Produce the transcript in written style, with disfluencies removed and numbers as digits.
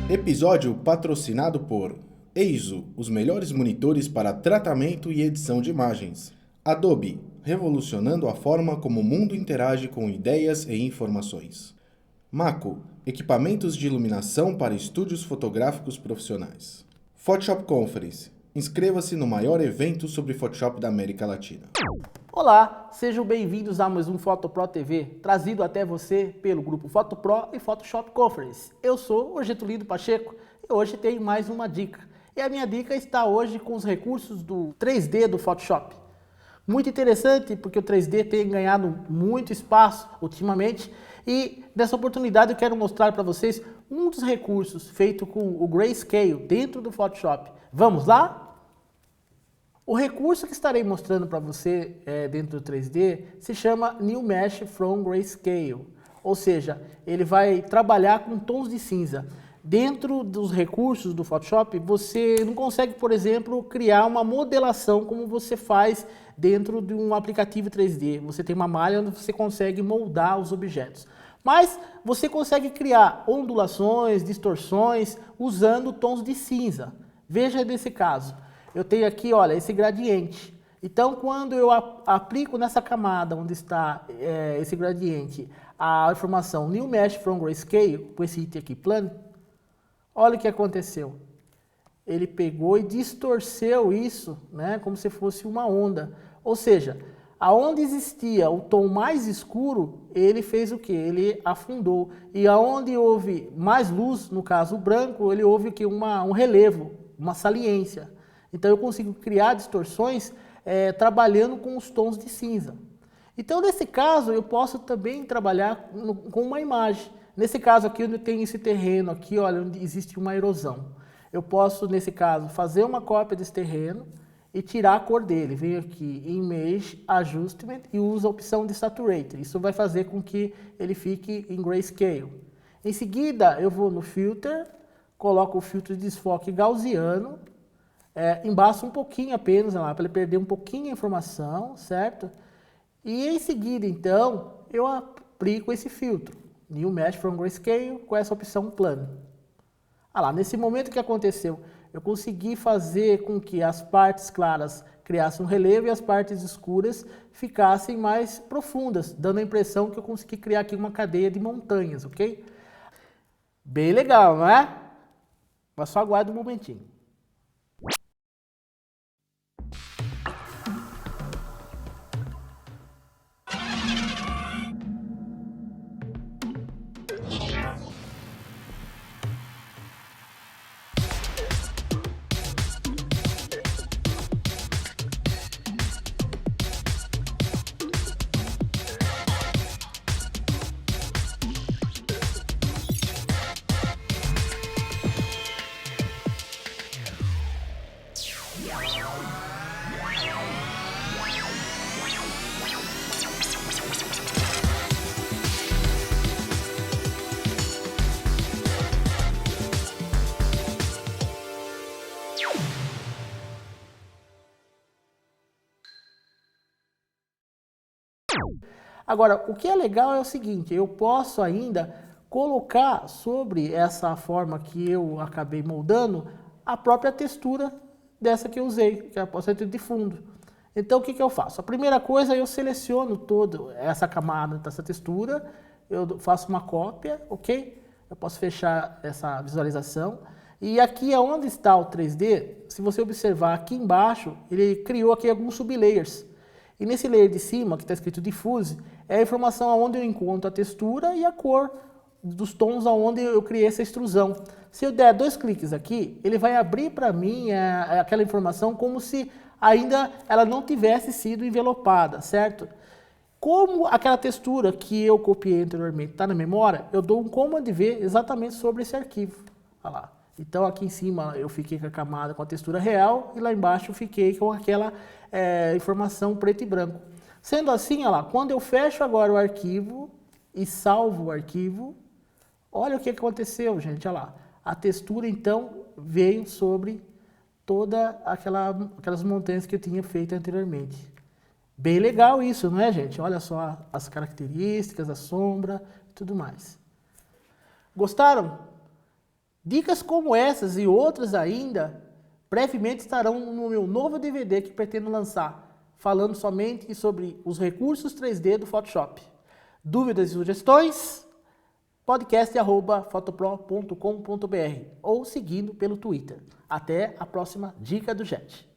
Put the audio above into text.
Episódio patrocinado por Eizo, os melhores monitores para tratamento e edição de imagens. Adobe, revolucionando a forma como o mundo interage com ideias e informações. Mako, equipamentos de iluminação para estúdios fotográficos profissionais. Photoshop Conference, inscreva-se no maior evento sobre Photoshop da América Latina. Olá, sejam bem-vindos a mais um PhotoPro TV, trazido até você pelo grupo PhotoPro e Photoshop Conference. Eu sou o Getulino Pacheco e hoje tenho mais uma dica. E a minha dica está hoje com os recursos do 3D do Photoshop. Muito interessante porque o 3D tem ganhado muito espaço ultimamente e nessa oportunidade eu quero mostrar para vocês um dos recursos feito com o Grayscale dentro do Photoshop. Vamos lá? O recurso que estarei mostrando para você dentro do 3D se chama New Mesh from Grayscale, ou seja, ele vai trabalhar com tons de cinza. Dentro dos recursos do Photoshop, você não consegue, por exemplo, criar uma modelação como você faz dentro de um aplicativo 3D. Você tem uma malha onde você consegue moldar os objetos. Mas você consegue criar ondulações, distorções, usando tons de cinza. Veja nesse caso. Eu tenho aqui, olha, esse gradiente. Então, quando eu aplico nessa camada onde está esse gradiente a informação New Mesh from Grayscale, com esse item aqui, Plane, olha o que aconteceu. Ele pegou e distorceu isso, né, como se fosse uma onda. Ou seja, aonde existia o tom mais escuro, ele fez o quê? Ele afundou. E aonde houve mais luz, no caso o branco, ele houve o quê? Um relevo, uma saliência. Então eu consigo criar distorções trabalhando com os tons de cinza. Então nesse caso eu posso também trabalhar com uma imagem. Nesse caso aqui onde eu tenho esse terreno aqui, olha, onde existe uma erosão. Eu posso nesse caso fazer uma cópia desse terreno e tirar a cor dele. Venho aqui em Image, Adjustment e uso a opção de Saturate. Isso vai fazer com que ele fique em Grayscale. Em seguida eu vou no Filter, coloco o filtro de desfoque gaussiano. Embaixo um pouquinho apenas, para ele perder um pouquinho a informação, certo? E em seguida, então, eu aplico esse filtro, New Mesh from Grayscale, com essa opção Plane. Nesse momento que aconteceu, eu consegui fazer com que as partes claras criassem um relevo e as partes escuras ficassem mais profundas, dando a impressão que eu consegui criar aqui uma cadeia de montanhas, ok? Bem legal, não é? Mas só aguarda um momentinho. Agora, o que é legal é o seguinte, eu posso ainda colocar sobre essa forma que eu acabei moldando a própria textura dessa que eu usei, que é a textura de fundo. Então, o que eu faço? A primeira coisa, eu seleciono toda essa camada dessa textura, eu faço uma cópia, ok? Eu posso fechar essa visualização. E aqui é onde está o 3D, se você observar aqui embaixo, ele criou aqui alguns sublayers. E nesse layer de cima, que está escrito Diffuse, é a informação onde eu encontro a textura e a cor dos tons onde eu criei essa extrusão. Se eu der 2 cliques aqui, ele vai abrir para mim aquela informação como se ainda ela não tivesse sido envelopada, certo? Como aquela textura que eu copiei anteriormente está na memória, eu dou um Command V exatamente sobre esse arquivo. Olha lá. Então aqui em cima eu fiquei com a camada com a textura real e lá embaixo eu fiquei com aquela informação preto e branco. Sendo assim, olha lá, quando eu fecho agora o arquivo e salvo o arquivo, olha o que aconteceu, gente, olha lá. A textura então veio sobre toda aquelas montanhas que eu tinha feito anteriormente. Bem legal isso, não é, gente? Olha só as características, a sombra e tudo mais. Gostaram? Dicas como essas e outras ainda, brevemente estarão no meu novo DVD que pretendo lançar, falando somente sobre os recursos 3D do Photoshop. Dúvidas e sugestões? podcast@fotopro.com.br ou seguindo pelo Twitter. Até a próxima Dica do Jet.